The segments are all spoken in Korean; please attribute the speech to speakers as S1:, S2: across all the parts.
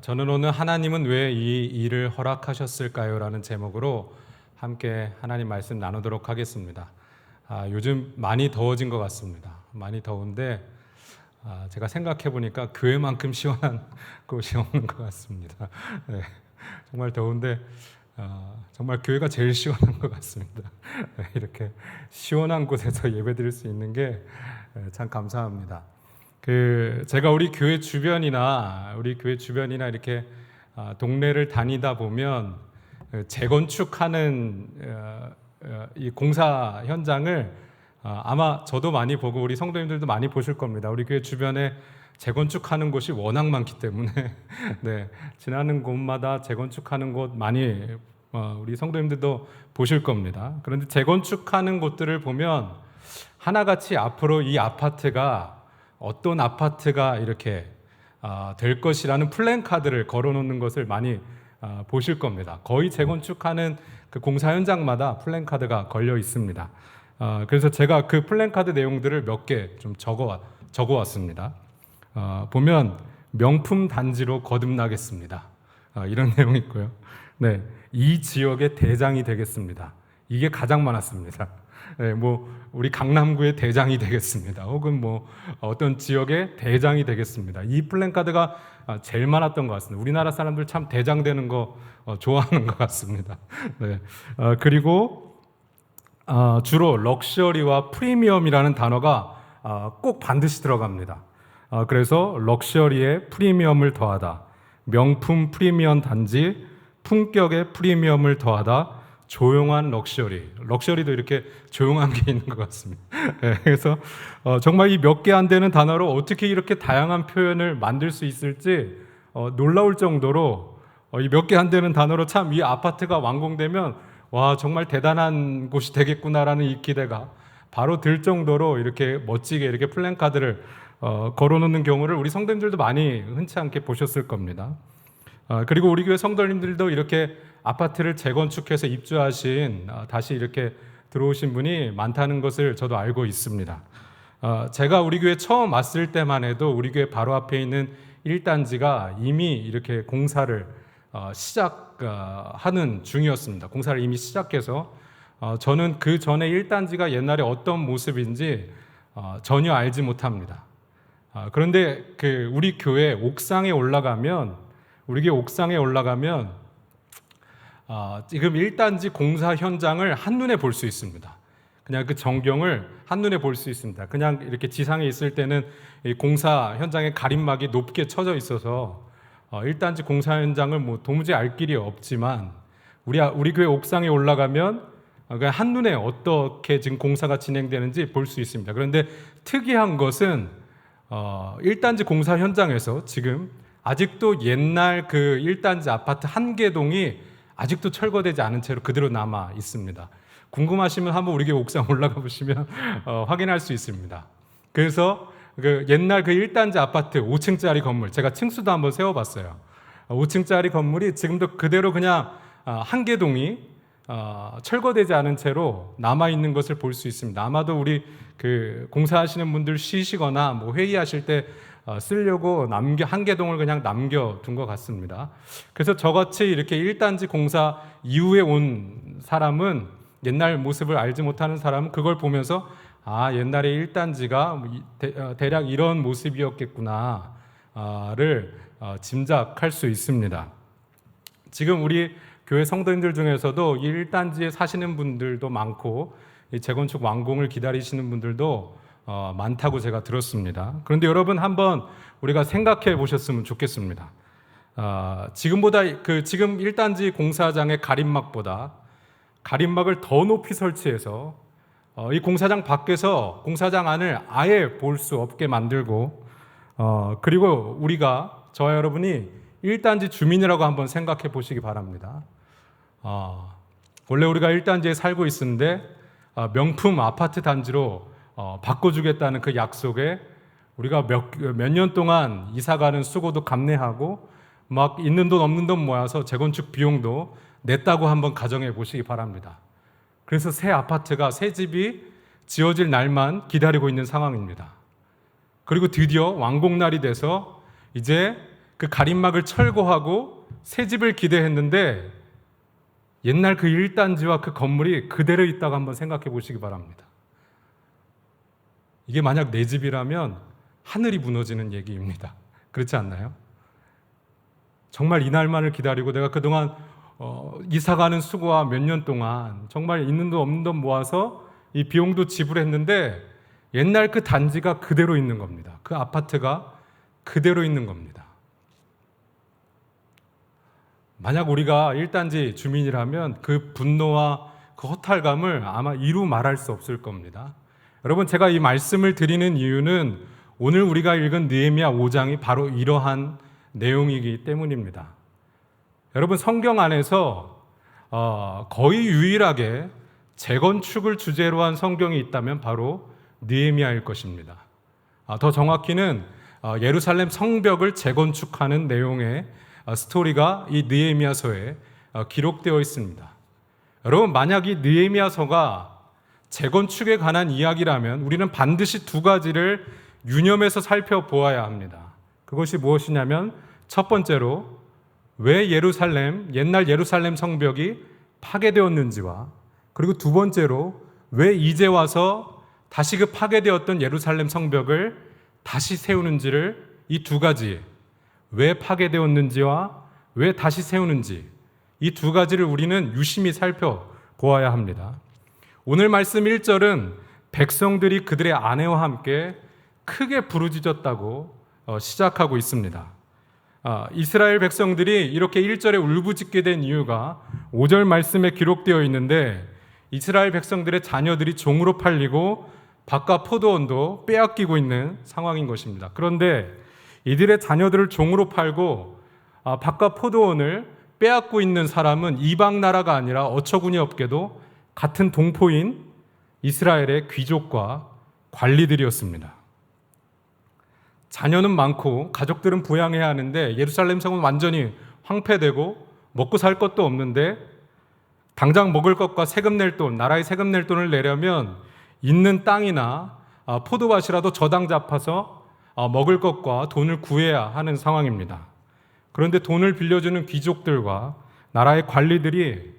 S1: 저는 오늘 하나님은 왜 이 일을 허락하셨을까요? 라는 제목으로 함께 하나님 말씀 나누도록 하겠습니다. 요즘 많이 더워진 것 같습니다. 많이 더운데 제가 생각해 보니까 교회만큼 시원한 곳이 없는 것 같습니다. 네, 정말 더운데 정말 교회가 제일 시원한 것 같습니다. 네, 이렇게 시원한 곳에서 예배드릴 수 있는 게 참 감사합니다. 제가 우리 교회 주변이나 이렇게 동네를 다니다 보면 재건축하는 이 공사 현장을 아마 저도 많이 보고 우리 성도님들도 많이 보실 겁니다. 우리 교회 주변에 재건축하는 곳이 워낙 많기 때문에 네, 지나는 곳마다 재건축하는 곳 많이 우리 성도님들도 보실 겁니다. 그런데 재건축하는 곳들을 보면 하나같이 앞으로 이 아파트가 어떤 아파트가 이렇게 될 것이라는 플랜카드를 걸어놓는 것을 많이 보실 겁니다. 거의 재건축하는 그 공사 현장마다 플랜카드가 걸려 있습니다. 그래서 제가 그 플랜카드 내용들을 몇 개 좀 적어왔습니다. 보면 명품 단지로 거듭나겠습니다. 이런 내용이 있고요. 네, 이 지역의 대장이 되겠습니다. 이게 가장 많았습니다. 네, 우리 강남구의 대장이 되겠습니다. 혹은 어떤 지역의 대장이 되겠습니다. 이 플랜카드가 제일 많았던 것 같습니다. 우리나라 사람들 참 대장 되는 거 좋아하는 것 같습니다. 네, 그리고 주로 럭셔리와 프리미엄이라는 단어가 꼭 반드시 들어갑니다. 그래서 럭셔리에 프리미엄을 더하다, 명품 프리미엄 단지, 품격의 프리미엄을 더하다, 조용한 럭셔리도 이렇게 조용한 게 있는 것 같습니다. 네, 그래서 정말 이 몇 개 안 되는 단어로 어떻게 이렇게 다양한 표현을 만들 수 있을지 놀라울 정도로 이 몇 개 안 되는 단어로 참 이 아파트가 완공되면 와 정말 대단한 곳이 되겠구나라는 이 기대가 바로 들 정도로 이렇게 멋지게 이렇게 플랜카드를 걸어놓는 경우를 우리 성도님들도 많이 흔치 않게 보셨을 겁니다. 그리고 우리 교회 성도님들도 이렇게 아파트를 재건축해서 입주하신 다시 이렇게 들어오신 분이 많다는 것을 저도 알고 있습니다. 제가 우리 교회 처음 왔을 때만 해도 우리 교회 바로 앞에 있는 1단지가 이미 이렇게 공사를 시작하는 중이었습니다. 공사를 이미 시작해서 저는 그 전에 1단지가 옛날에 어떤 모습인지 전혀 알지 못합니다. 그런데 우리 교회 옥상에 올라가면 지금 1단지 공사 현장을 한눈에 볼 수 있습니다. 그냥 그 전경을 한눈에 볼 수 있습니다. 그냥 이렇게 지상에 있을 때는 이 공사 현장에 가림막이 높게 쳐져 있어서 1단지 공사 현장을 도무지 알 길이 없지만 우리 교회 옥상에 올라가면 그냥 한눈에 어떻게 지금 공사가 진행되는지 볼 수 있습니다. 그런데 특이한 것은 1단지 공사 현장에서 지금 아직도 옛날 그 1단지 아파트 한 개동이 아직도 철거되지 않은 채로 그대로 남아 있습니다. 궁금하시면 한번 우리 교회 옥상 올라가 보시면 확인할 수 있습니다. 그래서 옛날 그 1단지 아파트 5층짜리 건물, 제가 층수도 한번 세워봤어요. 5층짜리 건물이 지금도 그대로 그냥 한 개동이 철거되지 않은 채로 남아 있는 것을 볼 수 있습니다. 아마도 우리 공사하시는 분들 쉬시거나 회의하실 때 쓰려고 한 개동을 그냥 남겨둔 것 같습니다. 그래서 저같이 이렇게 1단지 공사 이후에 온 사람은, 옛날 모습을 알지 못하는 사람은 그걸 보면서 옛날에 1단지가 대략 이런 모습이었겠구나를 짐작할 수 있습니다. 지금 우리 교회 성도님들 중에서도 이 1단지에 사시는 분들도 많고 이 재건축 완공을 기다리시는 분들도 많다고 제가 들었습니다. 그런데 여러분 한번 우리가 생각해 보셨으면 좋겠습니다. 지금보다 지금 1단지 공사장의 가림막을 더 높이 설치해서 이 공사장 밖에서 공사장 안을 아예 볼 수 없게 만들고 그리고 저와 여러분이 1단지 주민이라고 한번 생각해 보시기 바랍니다. 원래 우리가 1단지에 살고 있었는데 명품 아파트 단지로 바꿔주겠다는 그 약속에 우리가 몇 년 동안 이사가는 수고도 감내하고 막 있는 돈 없는 돈 모아서 재건축 비용도 냈다고 한번 가정해 보시기 바랍니다. 그래서 새 집이 지어질 날만 기다리고 있는 상황입니다. 그리고 드디어 완공날이 돼서 이제 그 가림막을 철거하고 새 집을 기대했는데 옛날 그 1단지와 그 건물이 그대로 있다고 한번 생각해 보시기 바랍니다. 이게 만약 내 집이라면 하늘이 무너지는 얘기입니다. 그렇지 않나요? 정말 이날만을 기다리고 내가 그동안 이사가는 수고와 몇 년 동안 정말 있는 돈 없는 돈 모아서 이 비용도 지불했는데 옛날 그 단지가 그대로 있는 겁니다. 그 아파트가 그대로 있는 겁니다. 만약 우리가 1단지 주민이라면 그 분노와 그 허탈감을 아마 이루 말할 수 없을 겁니다. 여러분, 제가 이 말씀을 드리는 이유는 오늘 우리가 읽은 느헤미야 5장이 바로 이러한 내용이기 때문입니다. 여러분, 성경 안에서 거의 유일하게 재건축을 주제로 한 성경이 있다면 바로 느헤미야일 것입니다. 더 정확히는 예루살렘 성벽을 재건축하는 내용의 스토리가 이 느헤미야서에 기록되어 있습니다. 여러분, 만약 이 느헤미야서가 재건축에 관한 이야기라면 우리는 반드시 두 가지를 유념해서 살펴보아야 합니다. 그것이 무엇이냐면 첫 번째로 왜 옛날 예루살렘 성벽이 파괴되었는지와 그리고 두 번째로 왜 이제 와서 다시 그 파괴되었던 예루살렘 성벽을 다시 세우는지를 이 두 가지, 왜 파괴되었는지와 왜 다시 세우는지 이 두 가지를 우리는 유심히 살펴보아야 합니다. 오늘 말씀 1절은 백성들이 그들의 아내와 함께 크게 부르짖었다고 시작하고 있습니다. 이스라엘 백성들이 이렇게 1절에 울부짖게 된 이유가 5절 말씀에 기록되어 있는데 이스라엘 백성들의 자녀들이 종으로 팔리고 밭과 포도원도 빼앗기고 있는 상황인 것입니다. 그런데 이들의 자녀들을 종으로 팔고 밭과 포도원을 빼앗고 있는 사람은 이방 나라가 아니라 어처구니 없게도 같은 동포인 이스라엘의 귀족과 관리들이었습니다. 자녀는 많고 가족들은 부양해야 하는데 예루살렘 성은 완전히 황폐되고 먹고 살 것도 없는데 당장 먹을 것과 세금 낼 돈, 나라에 세금 낼 돈을 내려면 있는 땅이나 포도밭이라도 저당 잡아서 먹을 것과 돈을 구해야 하는 상황입니다. 그런데 돈을 빌려주는 귀족들과 나라의 관리들이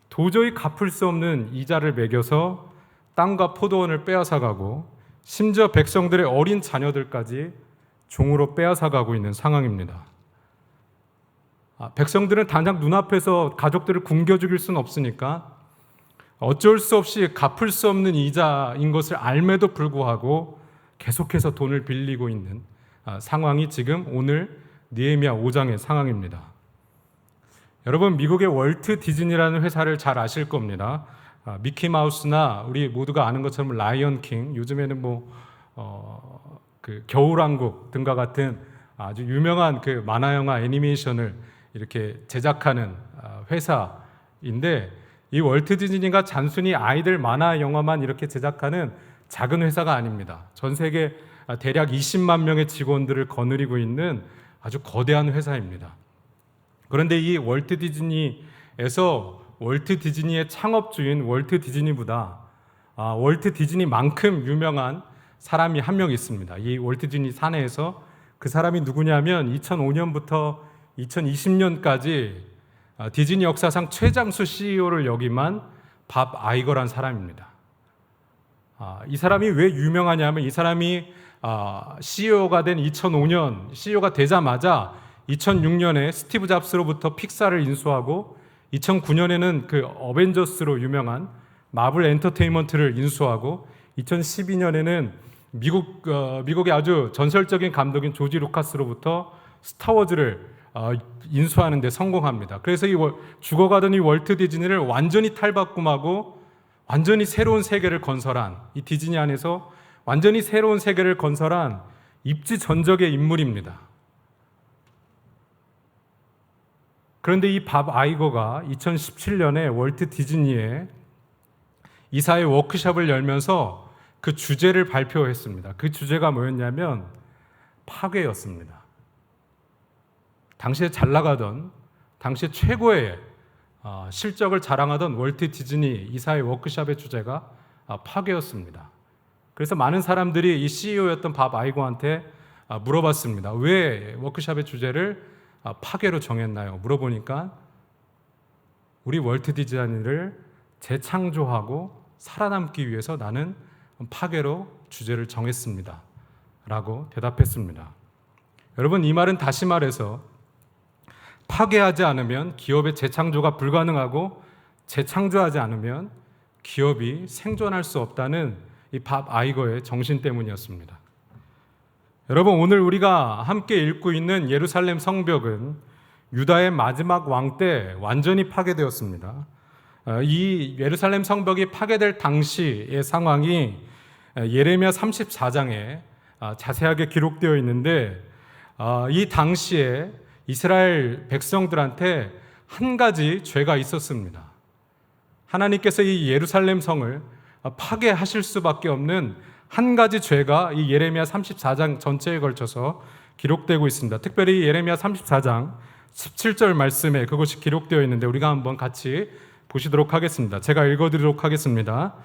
S1: 도저히 갚을 수 없는 이자를 매겨서 땅과 포도원을 빼앗아가고 심지어 백성들의 어린 자녀들까지 종으로 빼앗아가고 있는 상황입니다. 백성들은 당장 눈앞에서 가족들을 굶겨 죽일 수는 없으니까 어쩔 수 없이 갚을 수 없는 이자인 것을 알매도 불구하고 계속해서 돈을 빌리고 있는 상황이 지금 오늘 느헤미야 5장의 상황입니다. 여러분, 미국의 월트 디즈니라는 회사를 잘 아실 겁니다. 미키마우스나 우리 모두가 아는 것처럼 라이언 킹, 요즘에는 그 겨울왕국 등과 같은 아주 유명한 그 만화 영화 애니메이션을 이렇게 제작하는 회사인데 이 월트 디즈니가 단순히 아이들 만화 영화만 이렇게 제작하는 작은 회사가 아닙니다. 전 세계 대략 20만 명의 직원들을 거느리고 있는 아주 거대한 회사입니다. 그런데 이 월트 디즈니에서 월트 디즈니의 창업주인 월트 디즈니보다 월트 디즈니만큼 유명한 사람이 한 명 있습니다. 이 월트 디즈니 사내에서 그 사람이 누구냐면 2005년부터 2020년까지 디즈니 역사상 최장수 CEO를 역임한 밥 아이거란 사람입니다. 이 사람이 왜 유명하냐면 이 사람이 CEO가 된 2005년 CEO가 되자마자 2006년에 스티브 잡스로부터 픽사를 인수하고 2009년에는 그 어벤져스로 유명한 마블 엔터테인먼트를 인수하고 2012년에는 미국의 아주 전설적인 감독인 조지 루카스로부터 스타워즈를 인수하는 데 성공합니다. 그래서 죽어가던 이 월트 디즈니를 완전히 탈바꿈하고 완전히 새로운 세계를 건설한 이 디즈니 안에서 완전히 새로운 세계를 건설한 입지전적의 인물입니다. 그런데 이 밥 아이거가 2017년에 월트 디즈니에 이사의 워크숍을 열면서 그 주제를 발표했습니다. 그 주제가 뭐였냐면 파괴였습니다. 당시에 잘 나가던, 당시에 최고의 실적을 자랑하던 월트 디즈니 이사의 워크숍의 주제가 파괴였습니다. 그래서 많은 사람들이 이 CEO였던 밥 아이거한테 물어봤습니다. 왜 워크숍의 주제를 파괴로 정했나요? 물어보니까 우리 월트 디즈니를 재창조하고 살아남기 위해서 나는 파괴로 주제를 정했습니다. 라고 대답했습니다. 여러분, 이 말은 다시 말해서 파괴하지 않으면 기업의 재창조가 불가능하고 재창조하지 않으면 기업이 생존할 수 없다는 이 밥 아이거의 정신 때문이었습니다. 여러분, 오늘 우리가 함께 읽고 있는 예루살렘 성벽은 유다의 마지막 왕 때 완전히 파괴되었습니다. 이 예루살렘 성벽이 파괴될 당시의 상황이 예레미야 34장에 자세하게 기록되어 있는데, 이 당시에 이스라엘 백성들한테 한 가지 죄가 있었습니다. 하나님께서 이 예루살렘 성을 파괴하실 수밖에 없는 한 가지 죄가 이 예레미야 34장 전체에 걸쳐서 기록되고 있습니다. 특별히 예레미야 34장 17절 말씀에 그것이 기록되어 있는데 우리가 한번 같이 보시도록 하겠습니다. 제가 읽어드리도록 하겠습니다.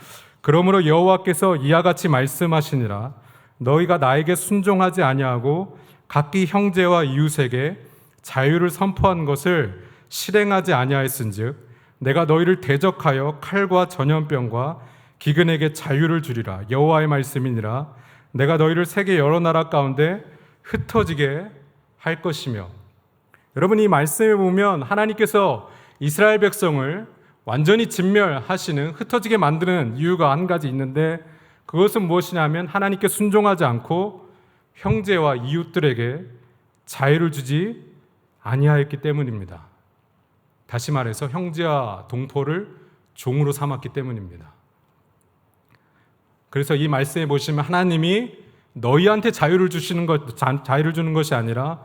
S1: 그러므로 여호와께서 이와 같이 말씀하시니라. 너희가 나에게 순종하지 아니하고 각기 형제와 이웃에게 자유를 선포한 것을 실행하지 아니하였은즉 내가 너희를 대적하여 칼과 전염병과 기근에게 자유를 주리라. 여호와의 말씀이니라. 내가 너희를 세계 여러 나라 가운데 흩어지게 할 것이며. 여러분, 이 말씀에 보면 하나님께서 이스라엘 백성을 완전히 진멸하시는, 흩어지게 만드는 이유가 한 가지 있는데, 그것은 무엇이냐면 하나님께 순종하지 않고 형제와 이웃들에게 자유를 주지 아니하였기 때문입니다. 다시 말해서 형제와 동포를 종으로 삼았기 때문입니다. 그래서 이 말씀에 보시면 하나님이 너희한테 자유를 주는 것이 아니라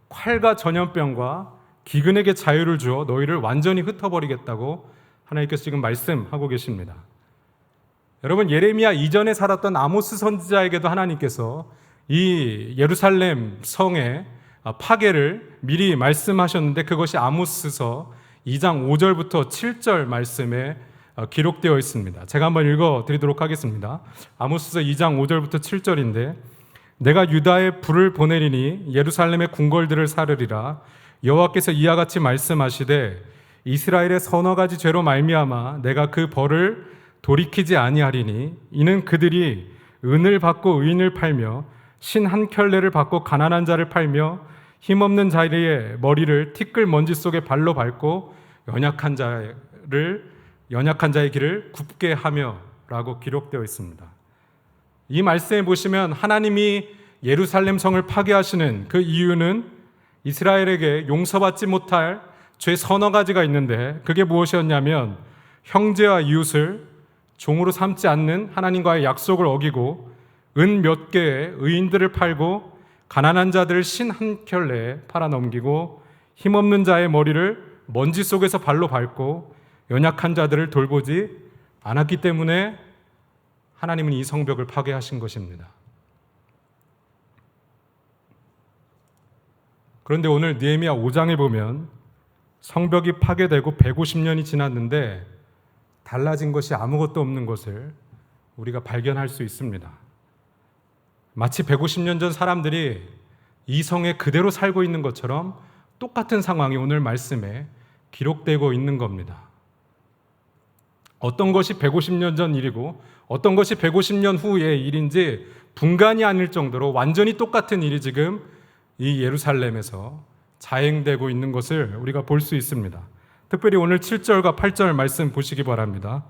S1: 칼과 전염병과 기근에게 자유를 주어 너희를 완전히 흩어버리겠다고 하나님께서 지금 말씀하고 계십니다. 여러분, 예레미야 이전에 살았던 아모스 선지자에게도 하나님께서 이 예루살렘 성의 파괴를 미리 말씀하셨는데, 그것이 아모스서 2장 5절부터 7절 말씀에 기록되어 있습니다. 제가 한번 읽어드리도록 하겠습니다. 아모스서 2장 5절부터 7절인데, 내가 유다에 불을 보내리니 예루살렘의 궁궐들을 사르리라. 여호와께서 이와 같이 말씀하시되 이스라엘의 서너 가지 죄로 말미암아 내가 그 벌을 돌이키지 아니하리니 이는 그들이 은을 받고 의인을 팔며 신 한 켤레를 받고 가난한 자를 팔며 힘없는 자의 머리를 티끌 먼지 속에 발로 밟고 연약한 자의 길을 굽게 하며 라고 기록되어 있습니다. 이 말씀에 보시면 하나님이 예루살렘 성을 파괴하시는 그 이유는 이스라엘에게 용서받지 못할 죄 서너 가지가 있는데, 그게 무엇이었냐면 형제와 이웃을 종으로 삼지 않는 하나님과의 약속을 어기고 은 몇 개의 의인들을 팔고 가난한 자들을 신 한 켤레에 팔아넘기고 힘없는 자의 머리를 먼지 속에서 발로 밟고 연약한 자들을 돌보지 않았기 때문에 하나님은 이 성벽을 파괴하신 것입니다. 그런데 오늘 느헤미야 5장에 보면 성벽이 파괴되고 150년이 지났는데 달라진 것이 아무것도 없는 것을 우리가 발견할 수 있습니다. 마치 150년 전 사람들이 이 성에 그대로 살고 있는 것처럼 똑같은 상황이 오늘 말씀에 기록되고 있는 겁니다. 어떤 것이 150년 전 일이고 어떤 것이 150년 후의 일인지 분간이 아닐 정도로 완전히 똑같은 일이 지금 이 예루살렘에서 자행되고 있는 것을 우리가 볼 수 있습니다. 특별히 오늘 7절과 8절 말씀 보시기 바랍니다.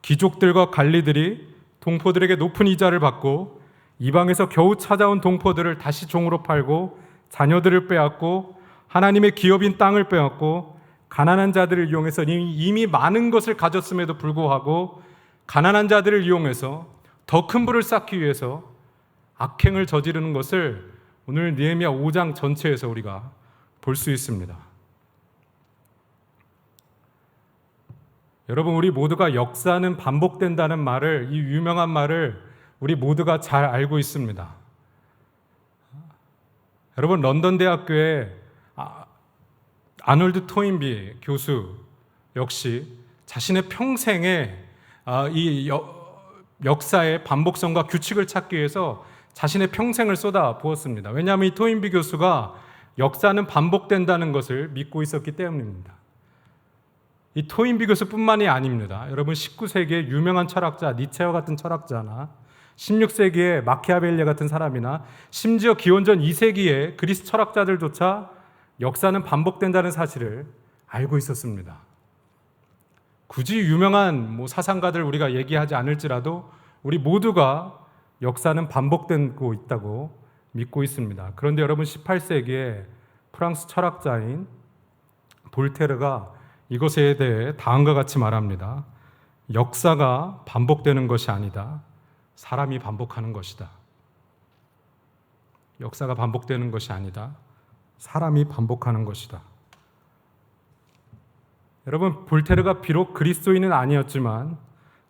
S1: 귀족들과 관리들이 동포들에게 높은 이자를 받고 이방에서 겨우 찾아온 동포들을 다시 종으로 팔고 자녀들을 빼앗고 하나님의 기업인 땅을 빼앗고 가난한 자들을 이용해서 이미 많은 것을 가졌음에도 불구하고 가난한 자들을 이용해서 더 큰 부를 쌓기 위해서 악행을 저지르는 것을 오늘 느헤미야 5장 전체에서 우리가 볼 수 있습니다. 여러분, 우리 모두가 역사는 반복된다는 말을, 이 유명한 말을 우리 모두가 잘 알고 있습니다. 여러분, 런던 대학교의 아놀드 토인비 교수 역시 자신의 평생에 이 역사의 반복성과 규칙을 찾기 위해서 자신의 평생을 쏟아 부었습니다. 왜냐하면 이 토인비 교수가 역사는 반복된다는 것을 믿고 있었기 때문입니다. 이 토인비 교수뿐만이 아닙니다. 여러분 19세기의 유명한 철학자 니체와 같은 철학자나 16세기의 마키아벨리 같은 사람이나 심지어 기원전 2세기의 그리스 철학자들조차 역사는 반복된다는 사실을 알고 있었습니다. 굳이 유명한 사상가들 우리가 얘기하지 않을지라도 우리 모두가 역사는 반복되고 있다고 믿고 있습니다. 그런데 여러분 18세기에 프랑스 철학자인 볼테르가 이것에 대해 다음과 같이 말합니다. 역사가 반복되는 것이 아니다. 사람이 반복하는 것이다. 역사가 반복되는 것이 아니다. 사람이 반복하는 것이다. 여러분, 볼테르가 비록 그리스도인은 아니었지만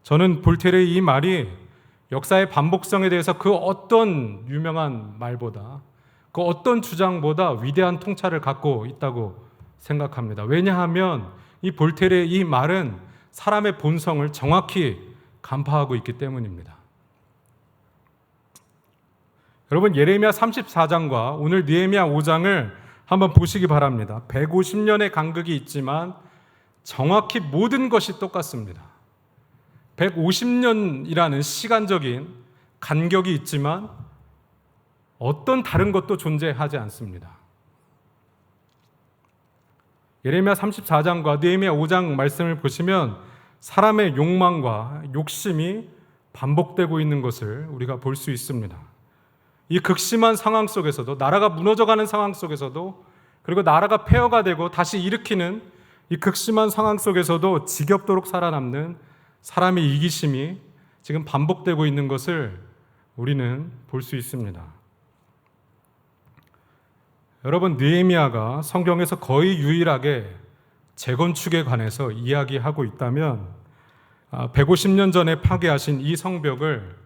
S1: 저는 볼테르의 이 말이 역사의 반복성에 대해서 그 어떤 유명한 말보다, 그 어떤 주장보다 위대한 통찰을 갖고 있다고 생각합니다. 왜냐하면 이 볼테르의 이 말은 사람의 본성을 정확히 간파하고 있기 때문입니다. 여러분, 예레미야 34장과 오늘 느헤미야 5장을 한번 보시기 바랍니다. 150년의 간극이 있지만 정확히 모든 것이 똑같습니다. 150년이라는 시간적인 간격이 있지만 어떤 다른 것도 존재하지 않습니다. 예레미야 34장과 느헤미야 5장 말씀을 보시면 사람의 욕망과 욕심이 반복되고 있는 것을 우리가 볼 수 있습니다. 이 극심한 상황 속에서도, 나라가 무너져가는 상황 속에서도, 그리고 나라가 폐허가 되고 다시 일으키는 이 극심한 상황 속에서도 지겹도록 살아남는 사람의 이기심이 지금 반복되고 있는 것을 우리는 볼 수 있습니다. 여러분, 느헤미야가 성경에서 거의 유일하게 재건축에 관해서 이야기하고 있다면 150년 전에 파괴하신 이 성벽을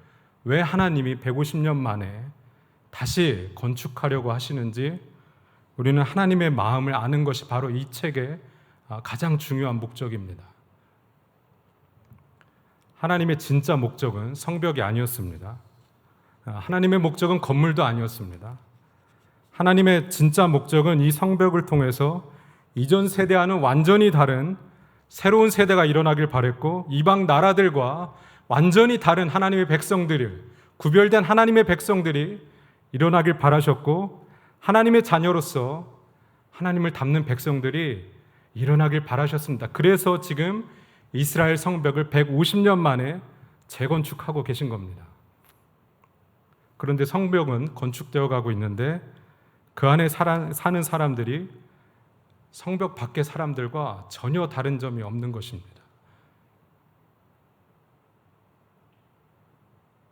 S1: 왜 하나님이 150년 만에 다시 건축하려고 하시는지 우리는 하나님의 마음을 아는 것이 바로 이 책의 가장 중요한 목적입니다. 하나님의 진짜 목적은 성벽이 아니었습니다. 하나님의 목적은 건물도 아니었습니다. 하나님의 진짜 목적은 이 성벽을 통해서 이전 세대와는 완전히 다른 새로운 세대가 일어나길 바랬고, 이방 나라들과 완전히 다른 하나님의 백성들을, 구별된 하나님의 백성들이 일어나길 바라셨고, 하나님의 자녀로서 하나님을 닮는 백성들이 일어나길 바라셨습니다. 그래서 지금 이스라엘 성벽을 150년 만에 재건축하고 계신 겁니다. 그런데 성벽은 건축되어 가고 있는데 그 안에 사는 사람들이 성벽 밖의 사람들과 전혀 다른 점이 없는 것입니다.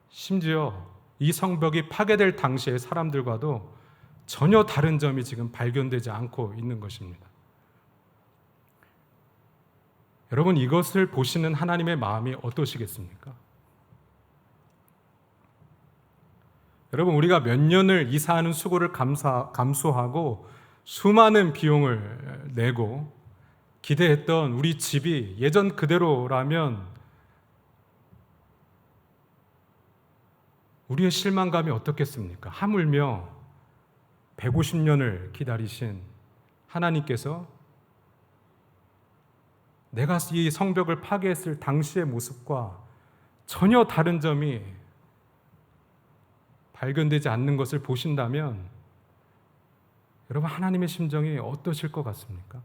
S1: 심지어 이 성벽이 파괴될 당시의 사람들과도 전혀 다른 점이 지금 발견되지 않고 있는 것입니다. 여러분, 이것을 보시는 하나님의 마음이 어떠시겠습니까? 여러분, 우리가 몇 년을 이사하는 수고를 감수하고 수많은 비용을 내고 기대했던 우리 집이 예전 그대로라면 우리의 실망감이 어떻겠습니까? 하물며 150년을 기다리신 하나님께서 내가 이 성벽을 파괴했을 당시의 모습과 전혀 다른 점이 발견되지 않는 것을 보신다면 여러분, 하나님의 심정이 어떠실 것 같습니까?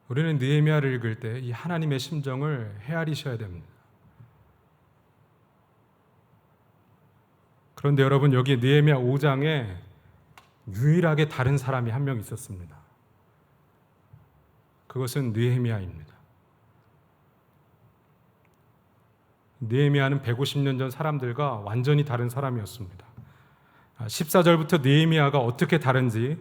S1: 우리는 느헤미야를 읽을 때 이 하나님의 심정을 헤아리셔야 됩니다. 그런데 여러분, 여기 느헤미야 5장에 유일하게 다른 사람이 한 명 있었습니다. 그것은 느헤미야입니다. 느헤미야는 150년 전 사람들과 완전히 다른 사람이었습니다. 14절부터 느헤미야가 어떻게 다른지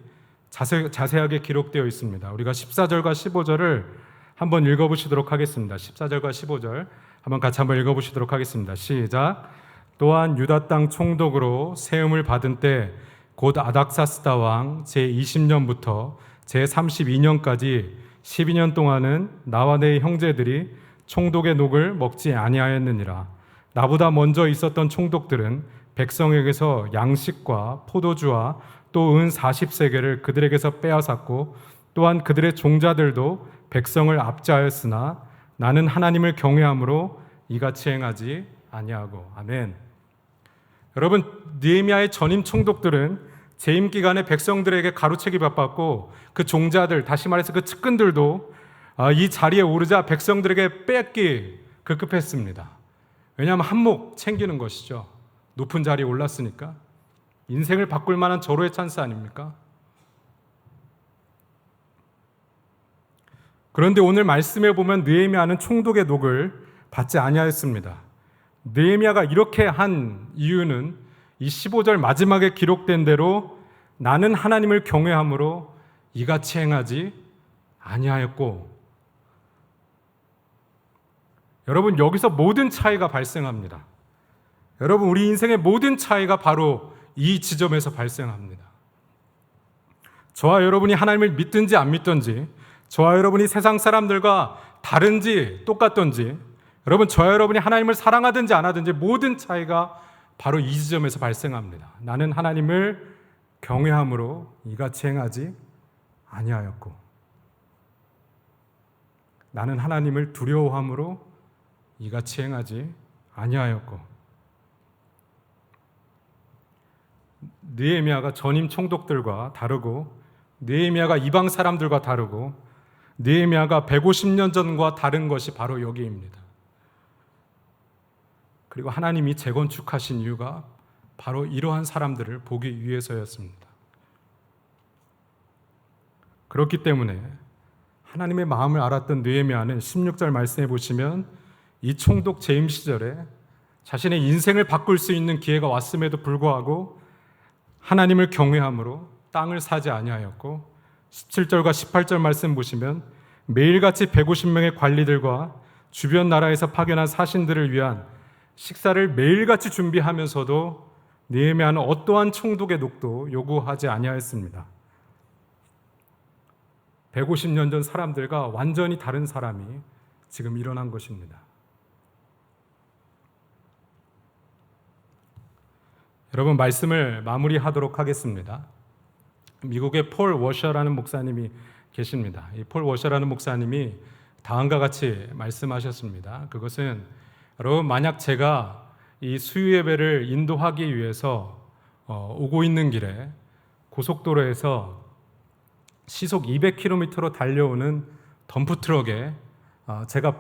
S1: 자세하게 기록되어 있습니다. 우리가 14절과 15절을 한번 읽어보시도록 하겠습니다. 14절과 15절 한번 읽어보시도록 하겠습니다. 시작. 또한 유다 땅 총독으로 세움을 받은 때 곧 아닥사스다 왕 제20년부터 제32년까지 12년 동안은 나와 내 형제들이 총독의 녹을 먹지 아니하였느니라. 나보다 먼저 있었던 총독들은 백성에게서 양식과 포도주와 또 은 40세겔을 그들에게서 빼앗았고 또한 그들의 종자들도 백성을 압제하였으나 나는 하나님을 경외함으로 이같이 행하지 아니하고. 아멘. 여러분, 느헤미야의 전임 총독들은 재임 기간에 백성들에게 가로채기 바빴고 그 종자들, 다시 말해서 그 측근들도 이 자리에 오르자 백성들에게 뺏기 급급했습니다. 왜냐하면 한몫 챙기는 것이죠. 높은 자리에 올랐으니까. 인생을 바꿀 만한 절호의 찬스 아닙니까? 그런데 오늘 말씀에 보면 느헤미야는 총독의 녹을 받지 아니하였습니다. 느헤미야가 이렇게 한 이유는 이 15절 마지막에 기록된 대로 나는 하나님을 경외함으로 이같이 행하지 아니하였고. 여러분, 여기서 모든 차이가 발생합니다. 여러분, 우리 인생의 모든 차이가 바로 이 지점에서 발생합니다. 저와 여러분이 하나님을 믿든지 안 믿든지, 저와 여러분이 세상 사람들과 다른지 똑같든지, 여러분, 저와 여러분이 하나님을 사랑하든지 안 하든지 모든 차이가 바로 이 지점에서 발생합니다. 나는 하나님을 경외함으로 이같이 행하지 아니하였고, 나는 하나님을 두려워함으로 이같이 행하지 아니하였고. 느헤미야가 전임 총독들과 다르고, 느헤미야가 이방 사람들과 다르고, 느헤미야가 150년 전과 다른 것이 바로 여기입니다. 그리고 하나님이 재건축하신 이유가 바로 이러한 사람들을 보기 위해서였습니다. 그렇기 때문에 하나님의 마음을 알았던 느헤미야는 16절 말씀해 보시면 이 총독 재임 시절에 자신의 인생을 바꿀 수 있는 기회가 왔음에도 불구하고 하나님을 경외함으로 땅을 사지 아니하였고, 17절과 18절 말씀 보시면 매일같이 150명의 관리들과 주변 나라에서 파견한 사신들을 위한 식사를 매일같이 준비하면서도 느헤미야는 어떠한 총독의 녹도 요구하지 아니하였습니다. 150년 전 사람들과 완전히 다른 사람이 지금 일어난 것입니다. 여러분, 말씀을 마무리하도록 하겠습니다. 미국의 폴 워셔라는 목사님이 계십니다. 이 폴 워셔라는 목사님이 다음과 같이 말씀하셨습니다. 그것은, 여러분, 만약 제가 이 수요 예배를 인도하기 위해서 오고 있는 길에 고속도로에서 시속 200km로 달려오는 덤프트럭에 제가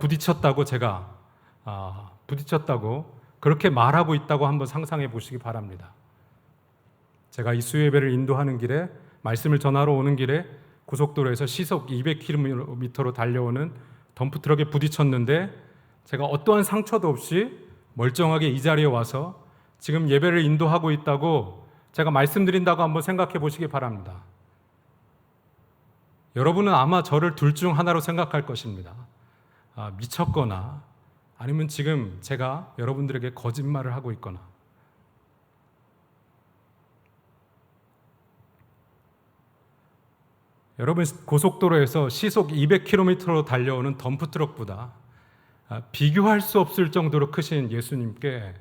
S1: 부딪혔다고 그렇게 말하고 있다고 한번 상상해 보시기 바랍니다. 제가 이 수요 예배를 인도하는 길에, 말씀을 전하러 오는 길에 고속도로에서 시속 200km로 달려오는 덤프트럭에 부딪혔는데 제가 어떠한 상처도 없이 멀쩡하게 이 자리에 와서 지금 예배를 인도하고 있다고 제가 말씀드린다고 한번 생각해 보시기 바랍니다. 여러분은 아마 저를 둘 중 하나로 생각할 것입니다. 미쳤거나 아니면 지금 제가 여러분들에게 거짓말을 하고 있거나. 여러분, 고속도로에서 시속 200km로 달려오는 덤프트럭보다 비교할 수 없을 정도로 크신 예수님께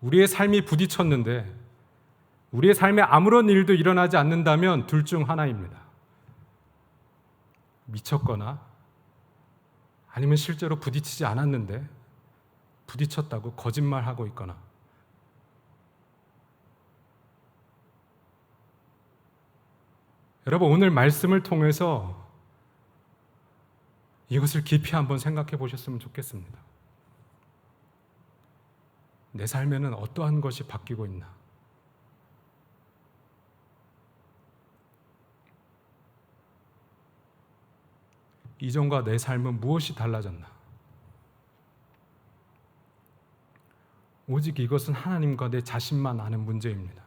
S1: 우리의 삶이 부딪혔는데 우리의 삶에 아무런 일도 일어나지 않는다면 둘 중 하나입니다. 미쳤거나 아니면 실제로 부딪히지 않았는데 부딪혔다고 거짓말하고 있거나. 여러분, 오늘 말씀을 통해서 이것을 깊이 한번 생각해 보셨으면 좋겠습니다. 내 삶에는 어떠한 것이 바뀌고 있나? 이전과 내 삶은 무엇이 달라졌나? 오직 이것은 하나님과 내 자신만 아는 문제입니다.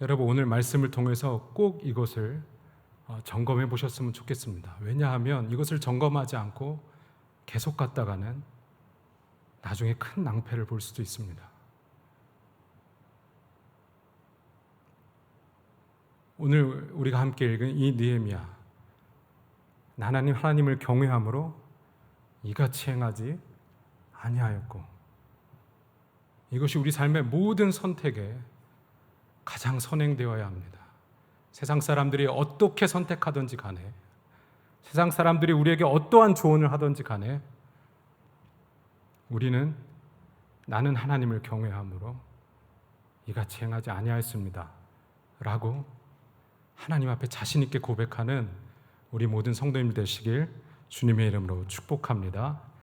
S1: 여러분, 오늘 말씀을 통해서 꼭 이것을 점검해 보셨으면 좋겠습니다. 왜냐하면 이것을 점검하지 않고 계속 갔다가는 나중에 큰 낭패를 볼 수도 있습니다. 오늘 우리가 함께 읽은 이 느헤미야, 하나님을 경외함으로 이같이 행하지 아니하였고, 이것이 우리 삶의 모든 선택에 가장 선행되어야 합니다. 세상 사람들이 어떻게 선택하든지 간에, 세상 사람들이 우리에게 어떠한 조언을 하든지 간에, 우리는 나는 하나님을 경외함으로 이같이 행하지 아니하였습니다 라고 하나님 앞에 자신 있게 고백하는 우리 모든 성도님들 되시길 주님의 이름으로 축복합니다.